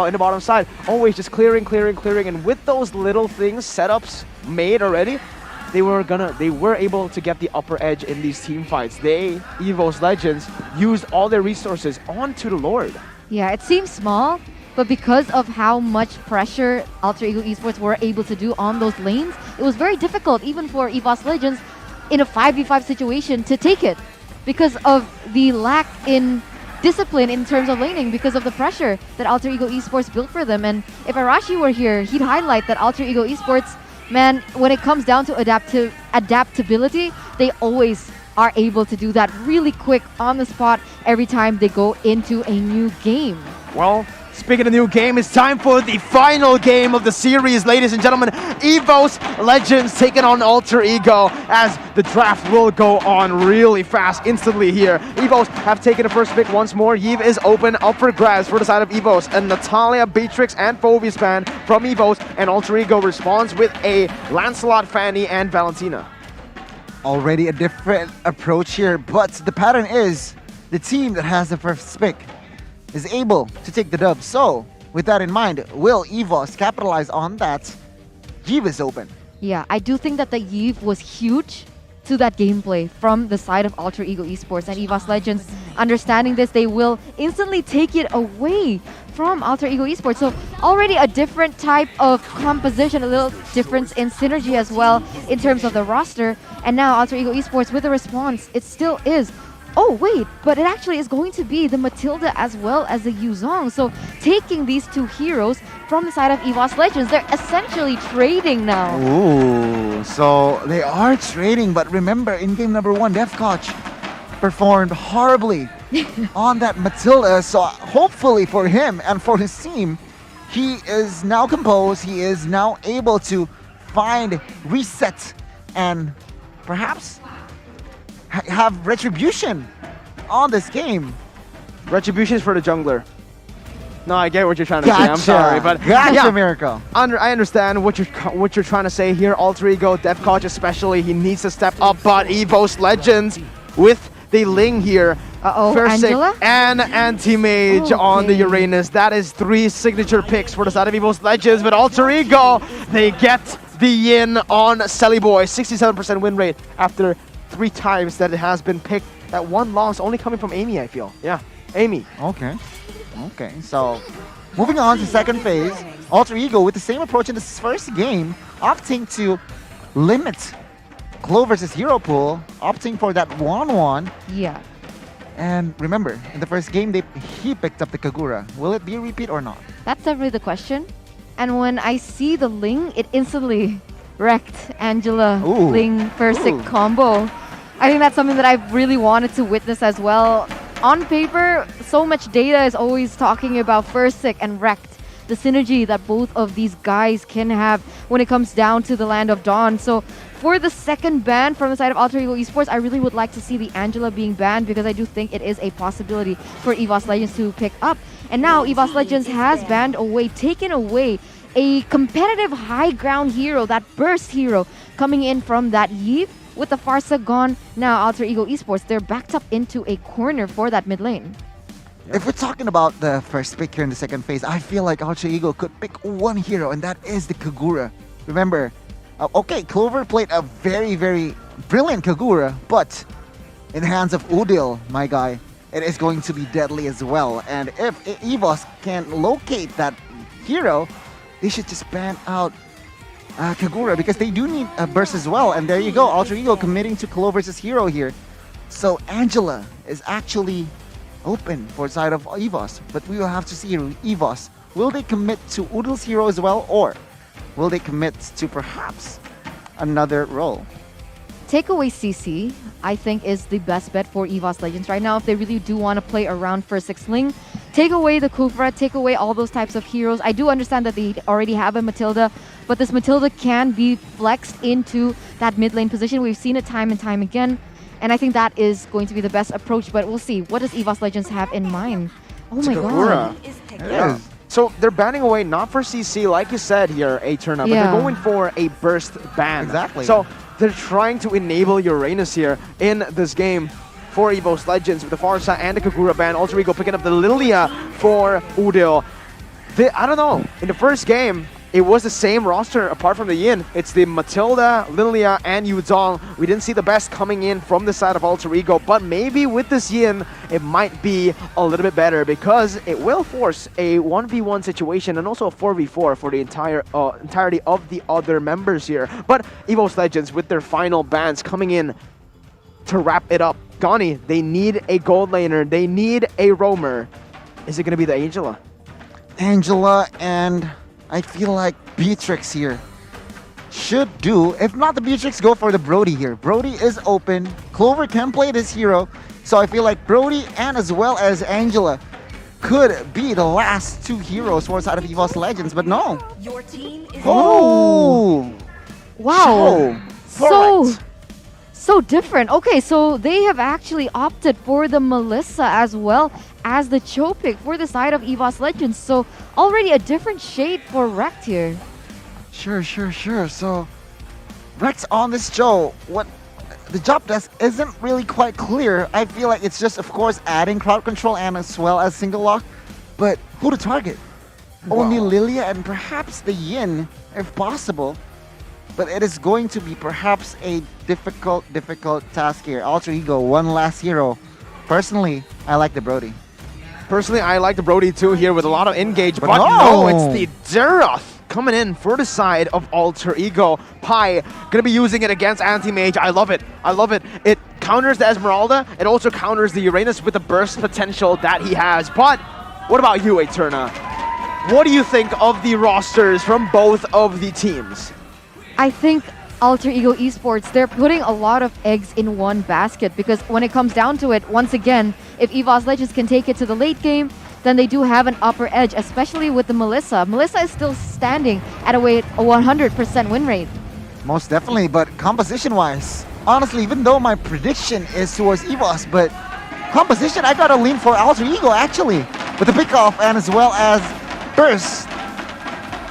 in the bottom side, always just clearing, and with those little things, setups made already, they were able to get the upper edge in these team fights. Evos Legends, used all their resources onto the Lord. Yeah, it seems small, but because of how much pressure Alter Ego Esports were able to do on those lanes, it was very difficult even for Evos Legends in a 5v5 situation to take it because of the lack in discipline in terms of laning, because of the pressure that Alter Ego Esports built for them. And if Arashi were here, he'd highlight that Alter Ego Esports, man, when it comes down to adaptability, they always are able to do that really quick on the spot every time they go into a new game. Well, speaking of new game, it's time for the final game of the series, ladies and gentlemen. Evos Legends taking on Alter Ego, as the draft will go on really fast instantly here. Evos have taken the first pick once more. Yves is open up for grabs for the side of Evos, and Natalia, Beatrix, and Phoebe span from Evos, and Alter Ego responds with a Lancelot, Fanny, and Valentina. Already a different approach here, but the pattern is the team that has the first pick is able to take the dub. So, with that in mind, will Evos capitalize on that? Yves is open. Yeah, I do think that the Yves was huge to that gameplay from the side of Alter Ego Esports, and Evos Legends, understanding this, they will instantly take it away from Alter Ego Esports. So already a different type of composition, a little difference in synergy as well in terms of the roster. And now Alter Ego Esports with a response, it still is, oh wait, but it actually is going to be the Matilda as well as the Yuzong. So taking these two heroes from the side of Evos Legends, they're essentially trading now. Ooh, so they are trading, but remember, in game number 1, Defcoach performed horribly on that Matilda. So hopefully for him and for his team, he is now composed, he is now able to find, reset, and perhaps have retribution on this game. Retribution is for the jungler. No, I get what you're trying to say. I'm sorry, but gotcha, Miracle. I understand what you're trying to say here. Alter Ego, Defcoach especially, he needs to step up. But Evos Legends with the Ling here. Angela? And Anti-Mage on the Uranus. That is 3 signature picks for the side of Evos Legends. But Alter Ego, they get the Yin on Selly Boy. 67% win rate after 3 times that it has been picked. That one loss only coming from Amy, I feel. Yeah, Amy. Okay. So moving on to second phase, Alter Ego with the same approach in this first game, opting to limit Clover's hero pool, opting for that 1-1. Yeah. And remember, in the first game, he picked up the Kagura. Will it be a repeat or not? That's definitely the question. And when I see the Ling, it instantly wrecked Angela Ling Persic combo. I think that's something that I've really wanted to witness as well. On paper, so much data is always talking about Persic and Wrecked, the synergy that both of these guys can have when it comes down to the Land of Dawn. So for the second ban from the side of Alter Ego Esports, I really would like to see the Angela being banned, because I do think it is a possibility for Evos Legends to pick up. And now Evos Legends has taken away a competitive high ground hero, that burst hero coming in from that Yves. With the Farsa gone, now Alter Ego Esports, they're backed up into a corner for that mid lane. If we're talking about the first pick here in the second phase, I feel like Alter Ego could pick one hero, and that is the Kagura. Remember, Clover played a very, very brilliant Kagura, but in the hands of Udil, my guy, it is going to be deadly as well. And if Evos can locate that hero, they should just ban out Kagura, because they do need a burst as well. And there you go, Alter Ego committing to Clover's hero here. So Angela is actually open for the side of Evos, but we will have to see Evos. Will they commit to Udil's hero as well, or will they commit to perhaps another role? Take away CC, I think, is the best bet for Evos Legends right now if they really do want to play around for 6 Ling. Take away the Kufra, take away all those types of heroes. I do understand that they already have a Matilda, but this Matilda can be flexed into that mid lane position. We've seen it time and time again, and I think that is going to be the best approach, but we'll see. What does Evos Legends have in mind? Oh my god. Yeah. So they're banning away not for CC, like you said here, Eterna, but they're going for a burst ban. Exactly. So they're trying to enable Uranus here in this game for Evos Legends with the Farsa and the Kagura ban. Alter Ego picking up the Lilia for Udil. I don't know. In the first game, it was the same roster apart from the Yin. It's the Matilda, Lilia, and Yuzong. We didn't see the best coming in from the side of Alter Ego, but maybe with this Yin, it might be a little bit better because it will force a 1v1 situation and also a 4v4 for the entirety of the other members here. But Evos Legends, with their final bans coming in to wrap it up. Gani, they need a gold laner. They need a roamer. Is it going to be the Angela? Angela and I feel like Beatrix here should do. If not the Beatrix, go for the Brody here. Brody is open. Clover can play this hero. So I feel like Brody and as well as Angela could be the last two heroes for side of Evos Legends, but no. Your team is Oh! Wow. So, So different. Okay, so they have actually opted for the Melissa as well as the Cho pick for the side of Evos Legends. So already a different shade for Rect here. Sure. So, Rex on this Joe, what the job desk isn't really quite clear. I feel like it's just, of course, adding crowd control and as well as single lock. But who to target? Only Lilia and perhaps the Yin, if possible. But it is going to be perhaps a difficult task here. Alter Ego, one last hero. Personally, I like the Brody. Personally, I like the Brody too here with a lot of engage, but no. no, it's the Durath coming in for the side of Alter Ego. Pi gonna be using it against Anti-Mage. I love it. It counters the Esmeralda. It also counters the Uranus with the burst potential that he has. But what about you, Eterna? What do you think of the rosters from both of the teams? I think Alter Ego Esports, they're putting a lot of eggs in one basket because when it comes down to it, once again, if Evos Legends can take it to the late game, then they do have an upper edge, especially with the Melissa. Melissa is still standing at a 100% win rate. Most definitely, but composition-wise, honestly, even though my prediction is towards Evos, but composition, I gotta lean for Alter Ego actually, with the pickoff and as well as burst.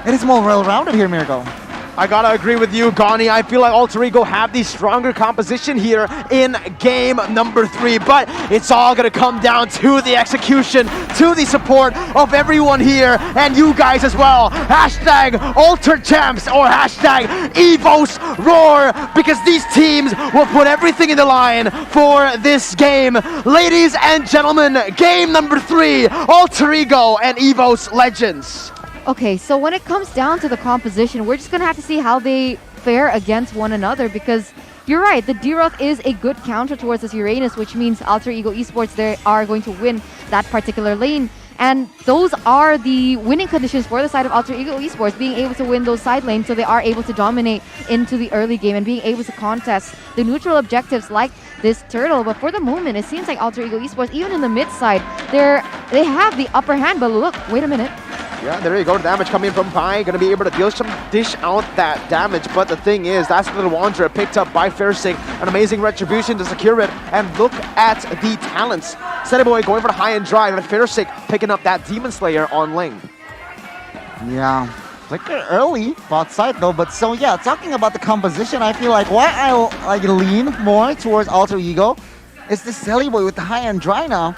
It is more well-rounded here, Miracle. I gotta agree with you, Gani. I feel like Alter Ego have the stronger composition here in game number 3, but it's all gonna come down to the execution, to the support of everyone here, and you guys as well. Hashtag AlterChamps or hashtag Evos Roar, because these teams will put everything in the line for this game. Ladies and gentlemen, game number 3, Alter Ego and Evos Legends. Okay, so when it comes down to the composition, we're just going to have to see how they fare against one another because you're right, the Durath is a good counter towards this Uranus, which means Alter Ego Esports, they are going to win that particular lane. And those are the winning conditions for the side of Alter Ego Esports, being able to win those side lanes so they are able to dominate into the early game and being able to contest the neutral objectives like this turtle. But for the moment, it seems like Alter Ego Esports, even in the mid side, they have the upper hand. But look, wait a minute. Yeah, there you go. The damage coming from Pi. Going to be able to dish out that damage. But the thing is, that's the Wanderer picked up by Fairsync. An amazing retribution to secure it. And look at the talents. Steady Boy going for the high-end drive. And Fairsync picking up that Demon Slayer on Ling. Yeah, flicker early, bot side though. But so yeah, talking about the composition, I feel like why I lean more towards Alter Ego is the Steady Boy with the high-end dry now.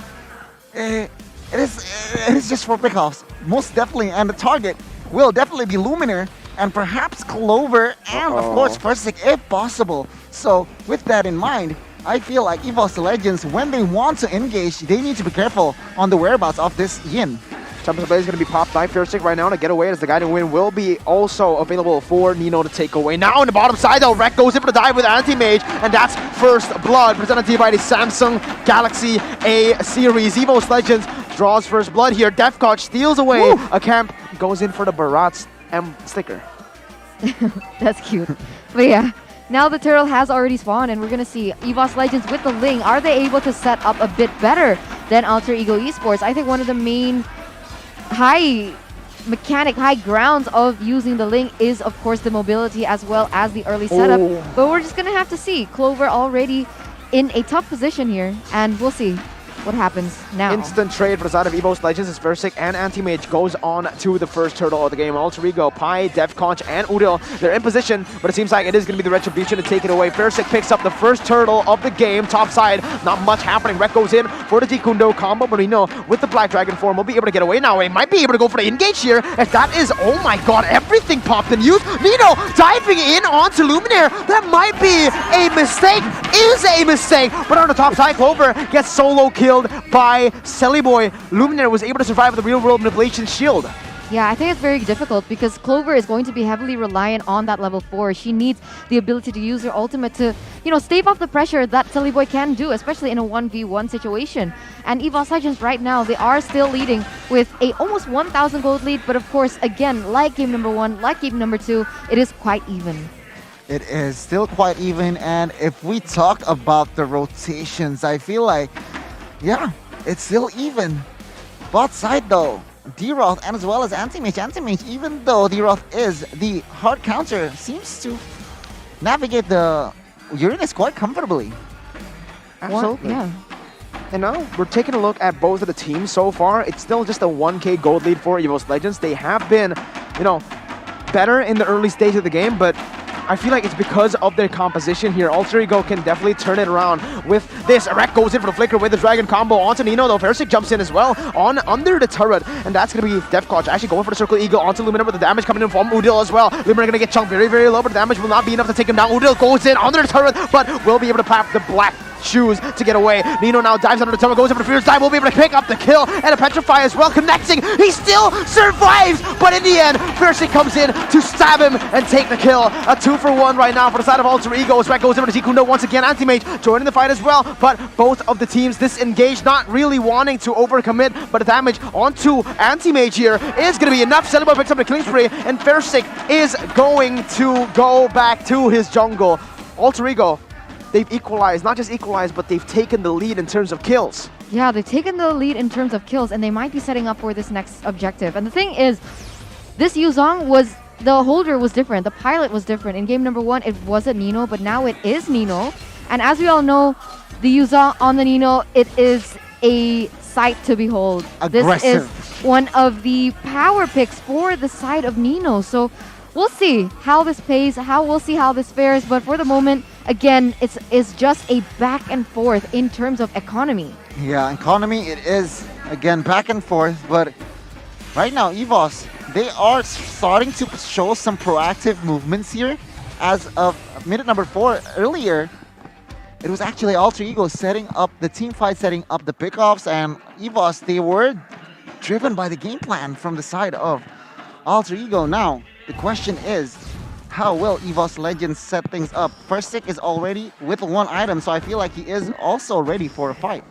It is just for pickoffs, most definitely, and the target will definitely be Luminar and perhaps Clover and of course Fairsync if possible. So with that in mind, I feel like Evos Legends, when they want to engage, they need to be careful on the whereabouts of this Yin. Champions Blade is going to be popped by Fairsync right now to get away as the guiding win will be also available for Nino to take away. Now on the bottom side though, Rek goes in for the dive with Anti-Mage, and that's First Blood presented to you by the Samsung Galaxy A series. Evos Legends draws First Blood here. Defcott steals away a camp, goes in for the Barat's M sticker. That's cute. But yeah, now the turtle has already spawned and we're going to see Evos Legends with the Ling. Are they able to set up a bit better than Alter Ego Esports? I think one of the main high grounds of using the Ling is of course the mobility as well as the early setup. But we're just going to have to see. Clover already in a tough position here and we'll see. what happens now. Instant trade for the side of Evos Legends as Versik and Anti-Mage goes on to the first turtle of the game. Alter Ego, Pi, Devconch, and Udil, they're in position, but it seems like it is going to be the Retribution to take it away. Versik picks up the first turtle of the game, top side, not much happening. Rek goes in for the Jikundo combo, but we know with the Black Dragon form, we'll be able to get away now. He might be able to go for the engage here, as that is, oh my god, everything popped in use. Nino diving in onto Luminaire, that might be a mistake, is a mistake, but on the top side, Clover gets solo killed by Celiboy. Luminaire was able to survive with the real world manipulation shield. Yeah, I think it's very difficult because Clover is going to be heavily reliant on that level 4. She needs the ability to use her ultimate to, stave off the pressure that Celiboy can do, especially in a 1v1 situation. And Evos Legends right now, they are still leading with a almost 1,000 gold lead, but of course, again, like game number 1, like game number 2, it is quite even. It is still quite even, and if we talk about the rotations, I feel like, yeah, it's still even. Both side though, D-Roth and as well as Anti-Mage. Anti-Mage, even though D-Roth is the hard counter, seems to navigate the Uranus quite comfortably. Absolutely. Yeah. And now we're taking a look at both of the teams so far. It's still just a 1k gold lead for Evos Legends. They have been, better in the early stage of the game, but I feel like it's because of their composition here. Alter Ego can definitely turn it around with this. Rek goes in for the flicker with the dragon combo onto Nino, though Versik jumps in as well on under the turret, and that's going to be Devconch actually going for the Circle Eagle onto Luminaire with the damage coming in from Udil as well. Luminaire going to get chunked very, very low, but the damage will not be enough to take him down. Udil goes in under the turret, but will be able to pop the black shoes to get away. Nino now dives under the tunnel, goes in for the Fierce Dive, will be able to pick up the kill, and a Petrify as well, connecting. He still survives, but in the end, Versik comes in to stab him and take the kill. A 2-for-1 right now for the side of Alter Ego. Rek goes in for the Jikundo once again. Anti-Mage joining the fight as well, but both of the teams disengaged, not really wanting to overcommit, but the damage onto Anti-Mage here is going to be enough. Celiboy picks up the killing spree, and Versik is going to go back to his jungle. Alter Ego, they've equalized, not just equalized, but they've taken the lead in terms of kills. Yeah, they've taken the lead in terms of kills, and they might be setting up for this next objective. And the thing is, this Yuzong was, the holder was different, the pilot was different. In game number 1, it wasn't Nino, but now it is Nino. And as we all know, the Yuzong on the Nino, it is a sight to behold. Aggressive. This is one of the power picks for the side of Nino. So we'll see how this plays, we'll see how this fares, but for the moment, again, it's just a back and forth in terms of economy. Yeah, economy, it is, again, back and forth, but right now, Evos, they are starting to show some proactive movements here. As of minute number 4 earlier, it was actually Alter Ego setting up the team fight, setting up the pickoffs, and Evos, they were driven by the game plan from the side of Alter Ego. Now, the question is, how will Evos Legends set things up? Versik is already with 1 item, so I feel like he is also ready for a fight.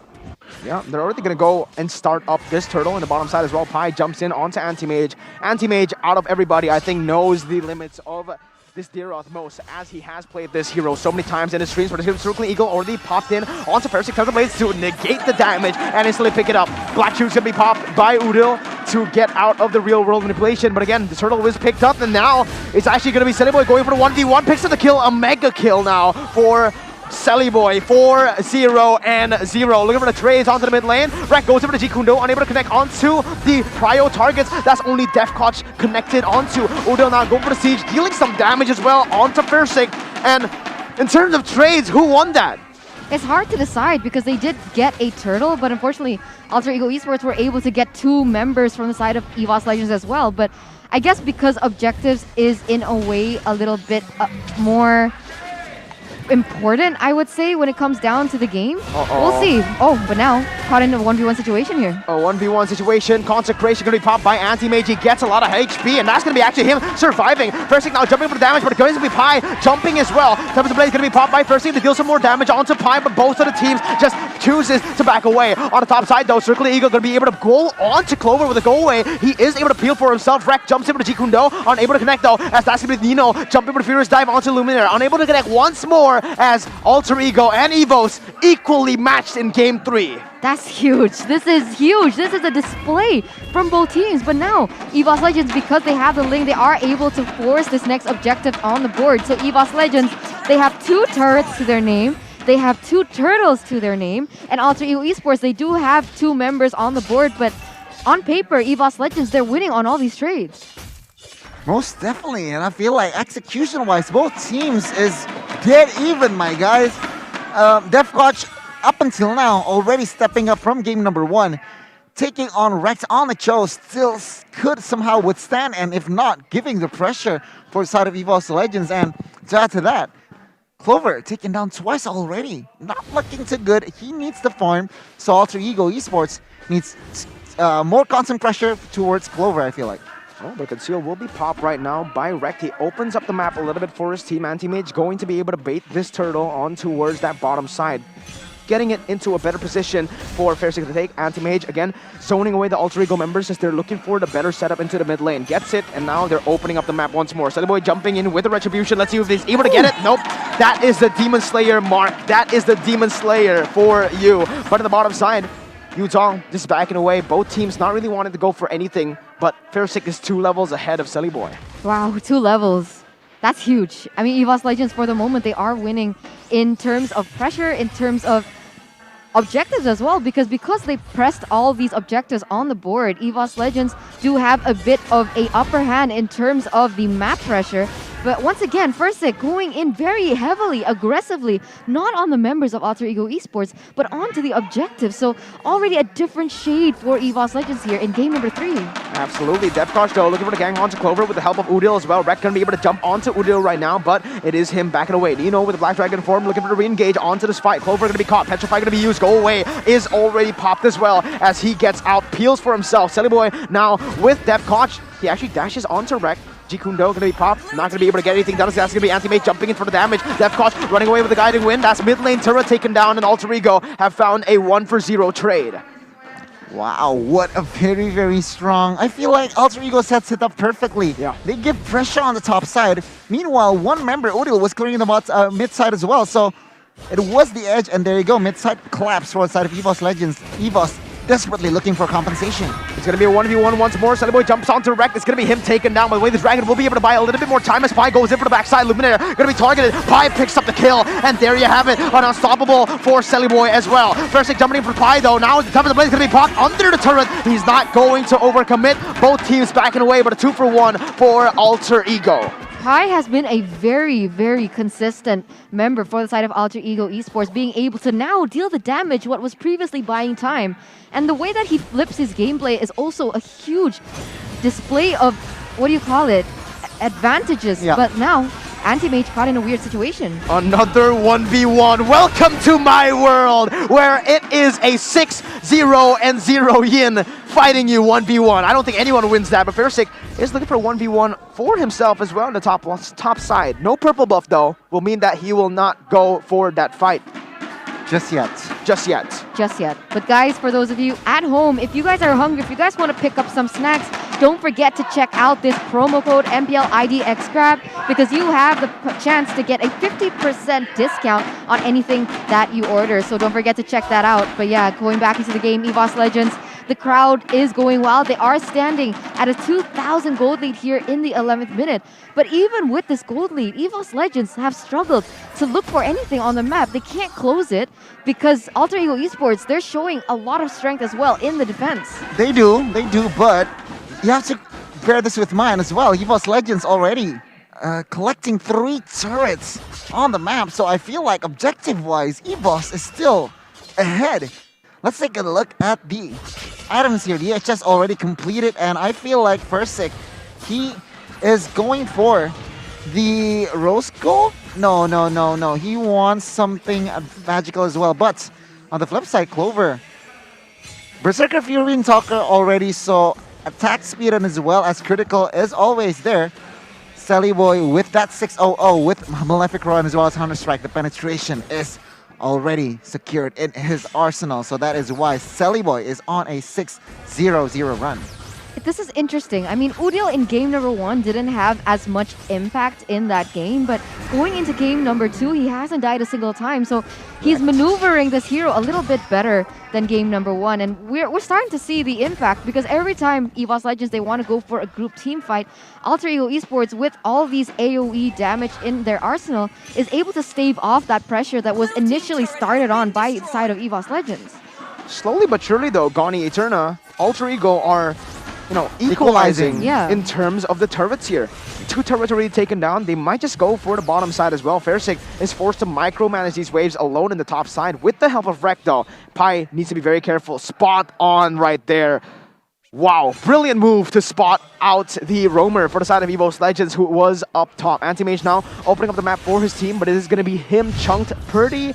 Yeah, they're already going to go and start up this turtle in the bottom side as well. Pi jumps in onto Anti-Mage. Anti-Mage, out of everybody, I think knows the limits of this D-Roth most, as he has played this hero so many times in his streams, but his Circling Eagle already popped in onto Versik. Comes the blades to negate the damage and instantly pick it up. Black Shoe's going to be popped by Udil to get out of the real world manipulation, but again, the turtle was picked up, and now it's actually going to be Celiboy going for the 1v1, picks up the kill, a mega kill now for Celiboy, 4-0-0. Looking for the trades onto the mid lane. Rek goes over to Jikundo, unable to connect onto the prio targets. That's only Devconch connected onto. Udil now going for the siege, dealing some damage as well onto Versik. And in terms of trades, who won that? It's hard to decide because they did get a turtle, but unfortunately, Alter Ego Esports were able to get 2 members from the side of Evos Legends as well. But I guess because objectives is in a way a little bit more important, I would say, when it comes down to the game. We'll see. Oh, but now caught in a 1v1 situation here. A 1v1 situation. Consecration going to be popped by Anti-Mage. He gets a lot of HP, and that's going to be actually him surviving. Versik now jumping for the damage, but it's going to be Pi jumping as well. Tempest of Blade is going to be popped by Versik to deal some more damage onto Pi, but both of the teams just chooses to back away. On the top side, though, Circling Eagle going to be able to go onto Clover with a go away. He is able to peel for himself. Rek jumps in with the Jikundo, unable to connect though, as that's going to be Nino jumping with the Furious Dive onto Luminaire. Unable to connect once more, as Alter Ego and Evos equally matched in game 3. That's huge. This is huge. This is a display from both teams. But now, Evos Legends, because they have the link, they are able to force this next objective on the board. So Evos Legends, they have 2 turrets to their name. They have 2 turtles to their name. And Alter Ego Esports, they do have 2 members on the board, but on paper, Evos Legends, they're winning on all these trades. Most definitely, and I feel like execution-wise, both teams is dead even, my guys. Defcoach, up until now, already stepping up from game number 1, taking on Rex on the show, still could somehow withstand, and if not, giving the pressure for the side of Evos Legends. And to add to that, Clover taken down twice already. Not looking too good. He needs the farm, so Alter Ego Esports needs more constant pressure towards Clover, I feel like. Oh, but Conceal will be popped right now by Rekt. He opens up the map a little bit for his team. Anti-Mage going to be able to bait this turtle on towards that bottom side, getting it into a better position for Fairsick to take. Anti-Mage, again, zoning away the Alter Ego members as they're looking for the better setup into the mid lane. Gets it, and now they're opening up the map once more. Sellyboy jumping in with the Retribution. Let's see if he's able to get it. Nope. That is the Demon Slayer mark. That is the Demon Slayer for you. But on the bottom side, Yutong just backing away. Both teams not really wanting to go for anything, but Fairsick is 2 levels ahead of Sellyboy. Wow, 2 levels. That's huge. I mean, Evos Legends, for the moment, they are winning in terms of pressure, in terms of objectives as well, because they pressed all these objectives on the board. Evos Legends do have a bit of a upper hand in terms of the map pressure. But once again, Fairsick going in very heavily, aggressively, not on the members of Alter Ego Esports, but onto the objectives. So already a different shade for Evos Legends here in game number 3. Absolutely. Deathcrosh though, looking for the gang onto Clover with the help of Udil as well. Rekt gonna be able to jump onto Udil right now, but it is him backing away. Nino with the Black Dragon form, looking for the re-engage onto this fight. Clover gonna be caught. Petrify gonna be used. Go away is already popped as well as he gets out, peels for himself. Sellyboy now with Deathcrosh. He actually dashes onto Rekt. Jikundo gonna be popped, not gonna be able to get anything done. That's gonna be Anti-Mage jumping in for the damage. Deathcrosh running away with the guiding wind. That's mid lane turret taken down, and Alter Ego have found a 1-for-0 trade. Wow, what a very, very strong. I feel like Alter Ego sets it up perfectly. Yeah. They give pressure on the top side. Meanwhile, one member, Udil, was clearing the mid side as well. So it was the edge, and there you go. Mid side collapse for the side of Evos Legends. Evos desperately looking for compensation. It's going to be a 1v1 once more. Sellyboy jumps onto Rekt. It's going to be him taken down. By the way, the Dragon will be able to buy a little bit more time as Pi goes in for the backside. Luminaire going to be targeted. Pi picks up the kill, and there you have it. An unstoppable for Sellyboy as well. Fairsick jumping in for Pi though. Now the top of the blade is going to be popped under the turret. He's not going to overcommit. Both teams backing away, but a 2-for-1 for Alter Ego. Pi has been a very, very consistent member for the side of Alter Ego Esports, being able to now deal the damage what was previously buying time. And the way that he flips his gameplay is also a huge display of, what do you call it, advantages. Yeah. But now, Anti-Mage caught in a weird situation. Another 1v1. Welcome to my world, where it is a 6-0 and 0 yin fighting you 1v1. I don't think anyone wins that, but Fairsick is looking for a 1v1 for himself as well on the top side. No purple buff though will mean that he will not go for that fight. Just yet. Just yet. Just yet. But guys, for those of you at home, if you guys are hungry, if you guys want to pick up some snacks, don't forget to check out this promo code MPLIDXGrab, because you have the chance to get a 50% discount on anything that you order. So don't forget to check that out. But yeah, going back into the game, Evos Legends, the crowd is going wild. They are standing at a 2,000 gold lead here in the 11th minute. But even with this gold lead, Evos Legends have struggled to look for anything on the map. They can't close it because Alter Ego Esports, they're showing a lot of strength as well in the defense. They do, but you have to bear this with mind as well. Evos Legends already collecting 3 turrets on the map. So I feel like objective-wise, Evos is still ahead. Let's take a look at the items here. The EHS already completed, and I feel like Fairsick, he is going for the rose gold? No. He wants something magical as well. But on the flip side, Clover, Berserker Fury and Talker already, so attack speed and as well as critical is always there. Sellyboy with that 600 with Malefic Roar and as well as Hunter Strike, the penetration is already secured in his arsenal. So that is why Sellyboy is on a 6-0-0 run. This is interesting. I mean, Udil in game number 1 didn't have as much impact in that game, but going into game number 2, he hasn't died a single time. So he's maneuvering this hero a little bit better than game number 1. And we're starting to see the impact because every time Evos Legends, they want to go for a group team fight, Alter Ego Esports, with all these AoE damage in their arsenal, is able to stave off that pressure that was initially started on by the side of Evos Legends. Slowly but surely, though, Gani Eterna, Alter Ego are, equalizing in terms of the turrets here. 2 turrets already taken down. They might just go for the bottom side as well. Fairsick is forced to micromanage these waves alone in the top side with the help of Rek, though. Pai needs to be very careful. Spot on right there. Wow, brilliant move to spot out the roamer for the side of Evos Legends, who was up top. Anti-Mage now opening up the map for his team, but it is going to be him chunked pretty,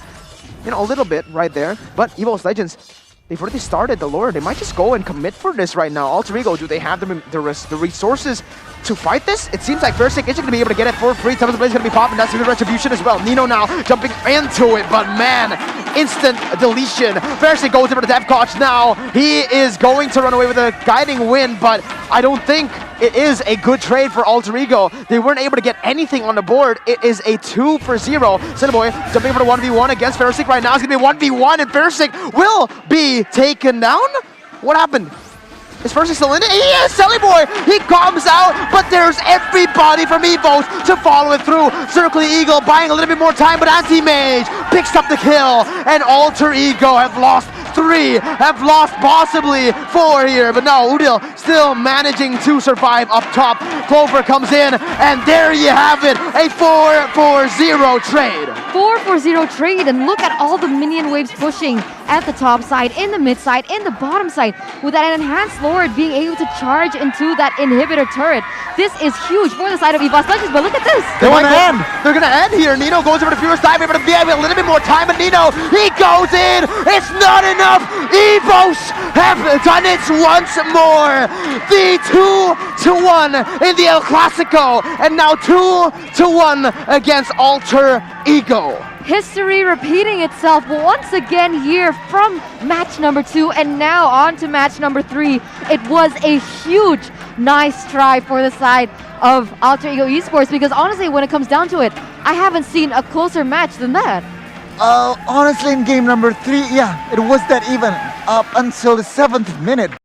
a little bit right there. But Evos Legends, they've already started the lore. They might just go and commit for this right now. Alter Ego, do they have the resources to fight this? It seems like Versick isn't going to be able to get it for free. Tempest Blaze is going to be popping. That's a good retribution as well. Nino now jumping into it, but man, instant deletion. Versick goes over to Death Couch now. He is going to run away with a guiding win, but I don't think it is a good trade for Alter Ego. They weren't able to get anything on the board. It is a 2-0. Cinnaboy jumping for the 1v1 against Versick right now. It's going to be a 1v1, and Versick will be taken down. What happened? Is Versick still in it? He is! Selly Boy! He comes out, but there's everybody from Evos to follow it through. Circling Eagle buying a little bit more time, but Anti-Mage picks up the kill, and Alter Ego have lost 3, have lost possibly 4 here, but no, Udil still managing to survive up top. Clover comes in, and there you have it, a 4-4-0 trade. 4-4-0 trade, and look at all the minion waves pushing at the top side, in the mid side, in the bottom side, with that enhanced Lord being able to charge into that inhibitor turret. This is huge for the side of Evos Legends, but look at this! They're gonna end here. Nino goes over to Furious Dive, able to be a little bit more time, but Nino, he goes in! It's not enough! Evos have done it once more! The 2-1 in the El Clasico, and now 2-1 against Alter Ego. History repeating itself once again here from match number 2, and now on to match number 3. It was a huge, nice try for the side of Alter Ego Esports, because honestly, when it comes down to it, I haven't seen a closer match than that. Honestly, in game number 3, yeah, it was that even up until the 7th minute.